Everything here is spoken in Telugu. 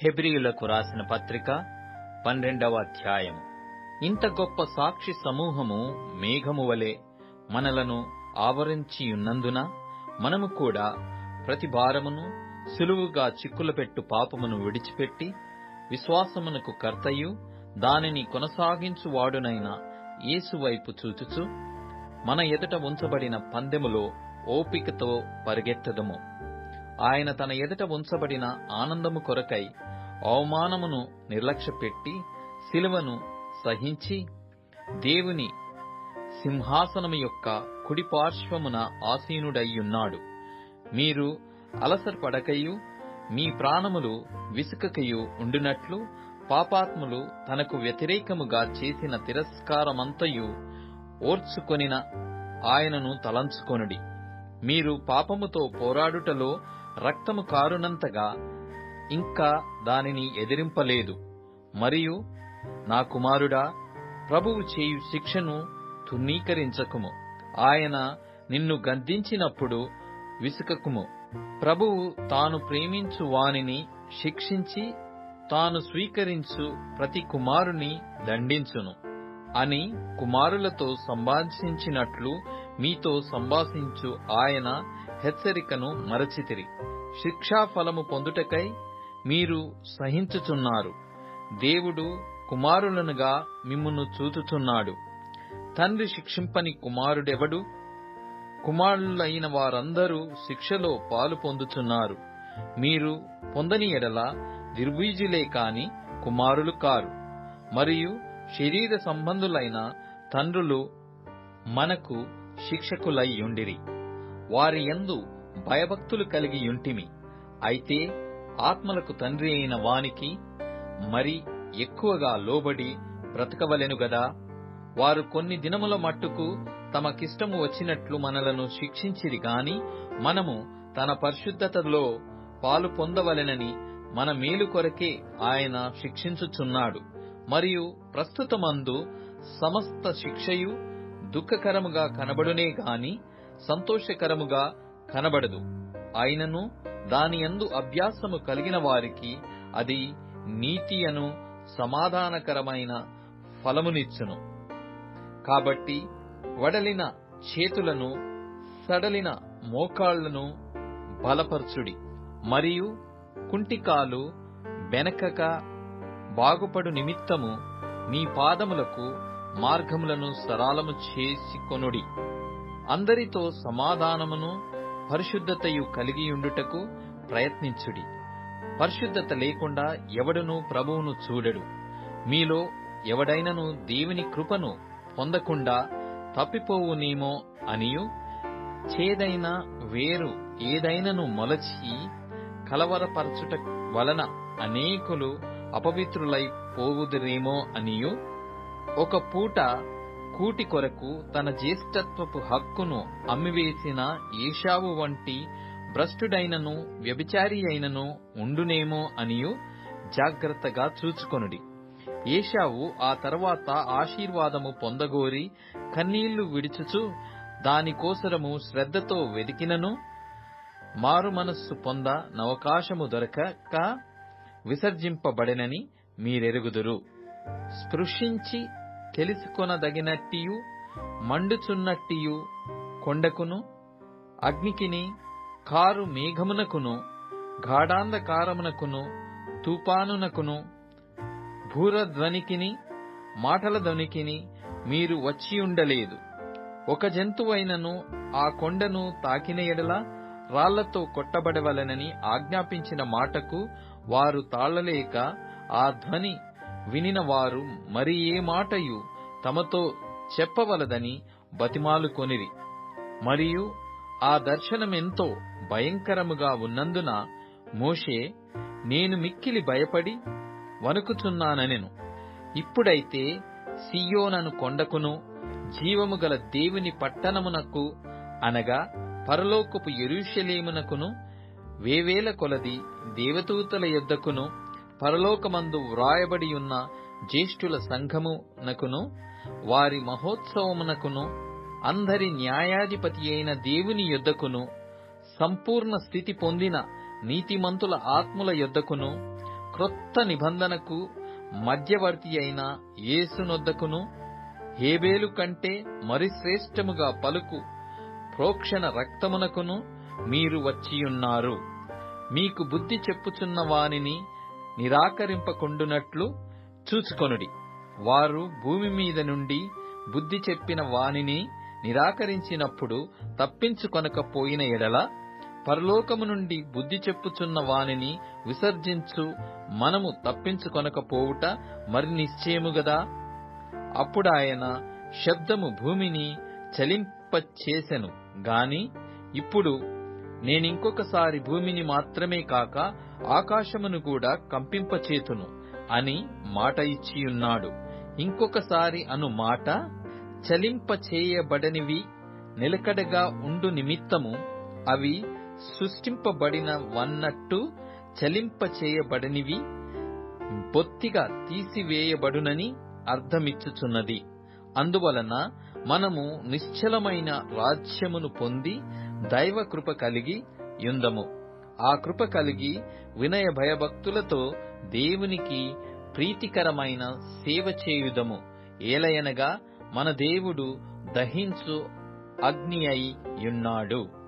హెబ్రీయులకు రాసిన పత్రిక 12వ అధ్యాయం. ఇంత గొప్ప సాక్షి సమూహము మేఘము వలె మనలను ఆవరించియున్నందున మనము కూడా ప్రతి భారమును సులువుగా చిక్కులపెట్టు పాపమును విడిచిపెట్టి విశ్వాసమునకు కర్తయు దానిని కొనసాగించువాడునైన యేసు వైపు చూచుచు మన ఎదుట ఉంచబడిన పందెములో ఓపికతో పరిగెత్తదము. ఆయన తన ఎదుట ఉంచబడిన ఆనందము కొరకై అవమానమును నిర్లక్ష్యపెట్టి శిలువను సహించి దేవుని సింహాసనము యొక్క కుడిపార్శ్వమున ఆసీనుడయ్యున్నాడు. మీరు అలసటపడకయు మీ ప్రాణములు విసుకకయు ఉండునట్లు పాపాత్ములు తనకు వ్యతిరేకముగా చేసిన తిరస్కారమంతయు ఓర్చుకొనిన ఆయనను తలంచుకొనుడి. మీరు పాపముతో పోరాడుటలో రక్తము కారునంతగా ఇంకా దానిని ఎదిరింపలేదు. మరియు నా కుమారుడా, ప్రభువు చేయు శిక్షను తృణీకరించకుము. ఆయన నిన్ను గద్దించినప్పుడు విసుకకుము. ప్రభువు తాను ప్రేమించు వానిని శిక్షించి తాను స్వీకరించు ప్రతి కుమారుని దండించును అని కుమారులతో సంభాషించినట్లు మీతో సంభాషించు ఆయన హెచ్చరికను మరచితిరి. శిక్షాఫలము పొందుటకై మీరు సహించుచున్నారు. దేవుడు కుమారులనుగా మిమ్మును చూచుచున్నాడు. తండ్రి శిక్షింపని కుమారుడెవడు? కుమారులైన వారందరూ శిక్షలో పాలు పొందుచున్నారు. మీరు పొందని ఎడల దుర్బీజులే కాని కుమారులు కారు. మరియు శరీర సంబంధులైన తండ్రులు మనకు శిక్షకులయ్యుండిరి. వారి యందు భయభక్తులు కలిగి యుంటిమి. అయితే ఆత్మలకు తండ్రి అయిన వానికి మరి ఎక్కువగా లోబడి బ్రతకవలెను గదా. వారు కొన్ని దినముల మట్టుకు తమకిష్టము వచ్చినట్లు మనలను శిక్షించిరి గాని మనము తన పరిశుద్ధతలో పాలు పొందవలెనని మన మేలు కొరకే ఆయన శిక్షించుచున్నాడు. మరియు ప్రస్తుతమందు సమస్త శిక్షయు దుఃఖకరముగా కనబడునే గాని సంతోషకరముగా కనబడదు. అయినను దాని యందు అభ్యాసము కలిగిన వారికి అది నీతి అను సమాధానకరమైన ఫలమునిచ్చును. కాబట్టి వడలిన చేతులను సడలిన మోకాళ్లను బలపరచుడి. మరియు కుంటికాలు బెనకక బాగుపడు నిమిత్తము మీ పాదములకు మార్గములను సరళము చేసికొనుడి. అందరితో సమాధానమును పరిశుద్ధతయు కలిగియుండుటకు ప్రయత్నించుడి. పరిశుద్ధత లేకుండా ఎవడునూ ప్రభువును చూడడు. మీలో ఎవడైనను దేవుని కృపను పొందకుండా తప్పిపోవునేమో అనియు చేదైన వేరు ఏదైనను మొలచి కలవరపరచుట వలన అనేకులు అపవిత్రులై పోవుదురేమో అనియు ఒక పూట కూటి కొరకు తన జ్యేష్ఠత్వపు హక్కును అమ్మివేసిన ఏశావు వంటి భ్రష్టుడైనను వ్యభిచారి అయినను ఉండునేమో అనియు జాగ్రత్తగా చూచుకొనుడి. ఏశావు ఆ తర్వాత ఆశీర్వాదము పొందగోరి కన్నీళ్లు విడుచుచు దానికోసరము శ్రద్ధతో వెదికినను మారు మనస్సు పొంద నవకాశము దొరకక విసర్జింపబడెనని మీరెరుగుదురు. స్పృశించి తెలుసుకొనదగినట్టియు మండుచున్నట్టియు కొండకును అగ్నికిని కారు మేఘమునకును గాఢాంధకారమునకును తుఫానునకును భూరధ్వనికిని మాటల ధ్వనికిని మీరు వచ్చియుండలేదు. ఒక జంతువైనను ఆ కొండను తాకిన ఎడల రాళ్లతో కొట్టబడవలెనని ఆజ్ఞాపించిన మాటకు వారు తాళలేక ఆ ధ్వని వినిన వారు మరి ఏ మాటయు తమతో చెప్పవలదని బతిమాలుకొనిరి. మరియు ఆ దర్శనమెంతో భయంకరముగా ఉన్నందున మోషే నేను మిక్కిలి భయపడి వణుకుచున్నానెను. ఇప్పుడైతే సీయోనను కొండకును జీవము గల దేవుని పట్టణమునకు అనగా పరలోకపు యెరూషలేమునకును వేవేల కొలది దేవదూతల యొద్దకును పరలోకమందు వ్రాయబడి ఉన్న జ్యేష్ఠుల సంఘమునకును వారి మహోత్సవమునకును అందరి న్యాయాధిపతి అయిన దేవుని యొద్దకును సంపూర్ణ స్థితి పొందిన నీతిమంతుల ఆత్మల యొద్దకును క్రొత్త నిబంధనకు మధ్యవర్తి అయిన యేసునొద్దకును హేబేలు కంటే మరి శ్రేష్టముగా పలుకు ప్రోక్షణ రక్తమునకును మీరు వచ్చియున్నారు. మీకు బుద్ధి చెప్పుచున్న వానిని నిరాకరింపకుండునట్లు చూచుకొనుడి. వారు భూమి మీద నుండి బుద్ధి చెప్పిన వానిని నిరాకరించినప్పుడు తప్పించుకొనకపోయిన ఎడల, పరలోకము నుండి బుద్ధి చెప్పుచున్న వానిని విసర్జించు మనము తప్పించుకొనకపోవుట మరి నిశ్చయము గదా. అప్పుడాయన శబ్దము భూమిని చలింపచేసెను గాని, ఇప్పుడు నేనింకొకసారి భూమిని మాత్రమే కాక ఆకాశమును కూడా కంపింపచేతును అని మాట ఇచ్చియున్నాడు. ఇంకొకసారి అను మాట చలింపచేయబడనివి నిలకడగా ఉండు నిమిత్తము అవి సృష్టింపబడిన వన్నట్టు చలింపచేయబడనివి బొత్తిగా తీసివేయబడునని అర్థమిచ్చుచున్నది. అందువలన మనము నిశ్చలమైన రాజ్యమును పొంది దైవ కృప కలిగి యుందము. ఆ కృప కలిగి వినయ భయభక్తులతో దేవునికి ప్రీతికరమైన సేవ చేయుదము. ఏలయనగా మన దేవుడు దహించు అగ్ని అయి యున్నాడు.